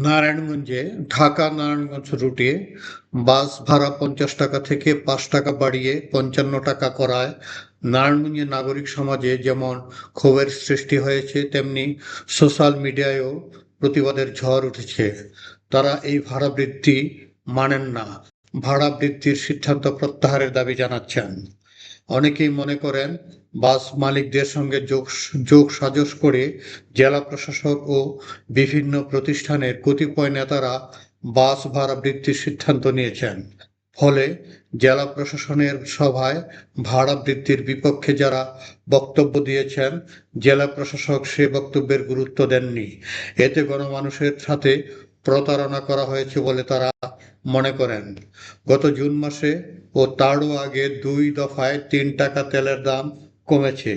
নারায়ণগঞ্জে ঢাকা-নারায়ণগঞ্জ রুটে বাস ভাড়া ৫০ টাকা থেকে ৫ টাকা বাড়িয়ে ৫৫ টাকা করায় নারায়ণগঞ্জের নাগরিক সমাজে যেমন ক্ষোভের সৃষ্টি হয়েছে, তেমনি সোশ্যাল মিডিয়ায়ও প্রতিবাদের ঝড় উঠেছে। তারা এই ভাড়া বৃদ্ধি মানেন না, ভাড়া বৃদ্ধির সিদ্ধান্ত প্রত্যাহারের দাবি জানাচ্ছেন। অনেকেই মনে করেন বাস মালিকদের সঙ্গে যোগসাজশ করে জেলা প্রশাসক ও বিভিন্ন প্রতিষ্ঠানের কতিপয় নেতারা বাস ভাড়া বৃদ্ধির সিদ্ধান্ত নিয়েছেন। ফলে জেলা প্রশাসনের সভায় ভাড়া বৃদ্ধির বিপক্ষে যারা বক্তব্য দিয়েছেন, জেলা প্রশাসক সে বক্তব্যের গুরুত্ব দেননি। এতে গণমানুষের সাথে প্রতারণা করা হয়েছে বলে তারা মনে করেন। গত জুন মাসে ও তারও আগে ২ দফায় ৩ টাকা তেলের দাম কমেছে,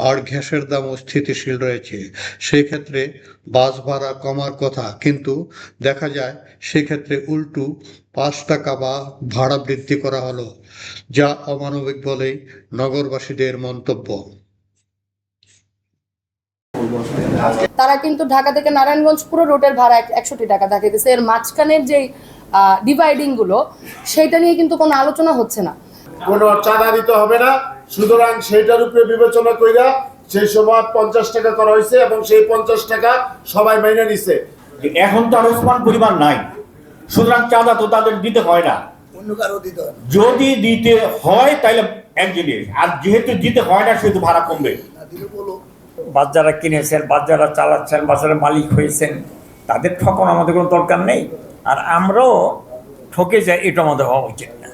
আর গ্যাসের দামও স্থিতিশীল রয়েছে। সেক্ষেত্রে বাস ভাড়া কমার কথা, কিন্তু দেখা যায় সেক্ষেত্রে উল্টো ৫ টাকা বা ভাড়া বৃদ্ধি করা হলো, যা অমানবিক বলেই নগরবাসীদের মন্তব্য। তারা কিন্তু ঢাকা থেকে নারায়ণগঞ্জ পুরো রুটের ভাড়া ৬১ টাকা দেখাইতেছে। এর মাঝখানের যে ডিভাইডিং গুলো, সেটা নিয়ে কিন্তু কোনো আলোচনা হচ্ছে না। কোনো চাঁদা দিতে হবে না, সুতরাং সেইটার উপরে বিবেচনা কইরা সেই সময় ৫০ টাকা করা হয়েছে এবং সেই ৫০ টাকা সবাই মেনে নিছে। এখন তো আর ওসমান পরিমাণ নাই, সুতরাং চাঁদা তো তাদের দিতে হয় না। যদি দিতে হয় তাহলে এক জিনিস, আর যেহেতু দিতে হয় না সেহেতু ভাড়া কমবে। বাস যারা কিনেছেন, বাস যারা চালাচ্ছেন, বাসের মালিক হয়েছেন, তাদের ঠকানো আমাদের কোনো দরকার নেই, আর আমরাও ঠকে যাই, এটা আমাদের হওয়া উচিত না।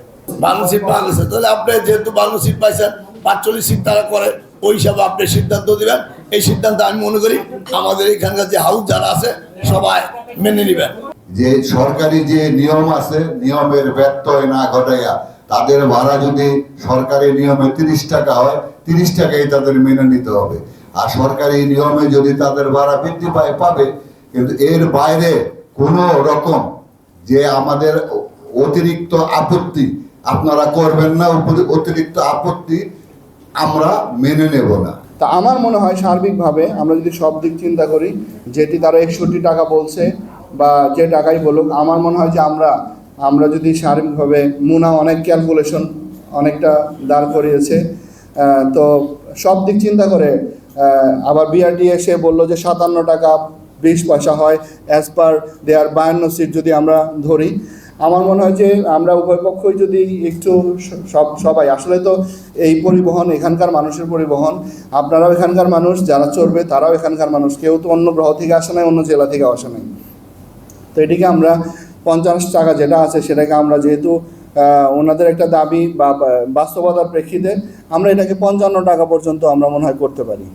বাংলা সিট পাওয়া গেছে, তাহলে আপনি যেহেতু বাংলা সিট পাইছেন, ৪৫ সিট তারা করে, ওই হিসাবে আপনি সিদ্ধান্ত দিবেন। এই সিদ্ধান্ত আমি মনে করি আমাদের এখানকার যে হাউস যারা আছে সবাই মেনে নেবেন। যে সরকারি যে নিয়ম আছে, নিয়মের ব্যত্যয় না ঘটাইয়া তাদের ভাড়া যদি সরকারি নিয়মে ৩০ টাকা হয়, ৩০ টাকাই তাদের মেনে নিতে হবে। আর সরকারি নিয়মে যদি তাদের ভাড়া বৃদ্ধি পায়, পাবে, কিন্তু এর বাইরে কোনো রকম যে আমাদের অতিরিক্ত আপত্তি আপনারা করবেন না, অতিরিক্ত আপত্তি আমরা মেনে নেব না। তা আমার মনে হয় সার্বিকভাবে আমরা যদি সব দিক চিন্তা করি, যেটি তারা ৬১ টাকা বলছে বা যে টাকাই বলুক, আমার মনে হয় যে আমরা যদি সার্বিকভাবে মুনা অনেক ক্যালকুলেশন অনেকটা দাঁড় করিয়েছে, তো সব দিক চিন্তা করে আবার বিআরটি এসে বললো যে ৫৭ টাকা ২০ পয়সা হয় অ্যাজ পার দেয়ার ৫২ সিট যদি আমরা ধরি। আমার মনে হয় যে আমরা উভয় পক্ষই যদি একটু সবাই, আসলে তো এই পরিবহন এখানকার মানুষের পরিবহন, আপনারাও এখানকার মানুষ, যারা চড়বে তারাও এখানকার মানুষ, কেউ তো অন্য গ্রহ থেকে আসে নাই, অন্য জেলা থেকে আসে নাই। তো এটিকে আমরা ৫০ টাকা যেটা আছে সেটাকে আমরা যেহেতু ওনাদের একটা দাবি বা বাস্তবতার প্রেক্ষিতে আমরা এটাকে ৫৫ টাকা পর্যন্ত আমরা মনে হয় করতে পারি।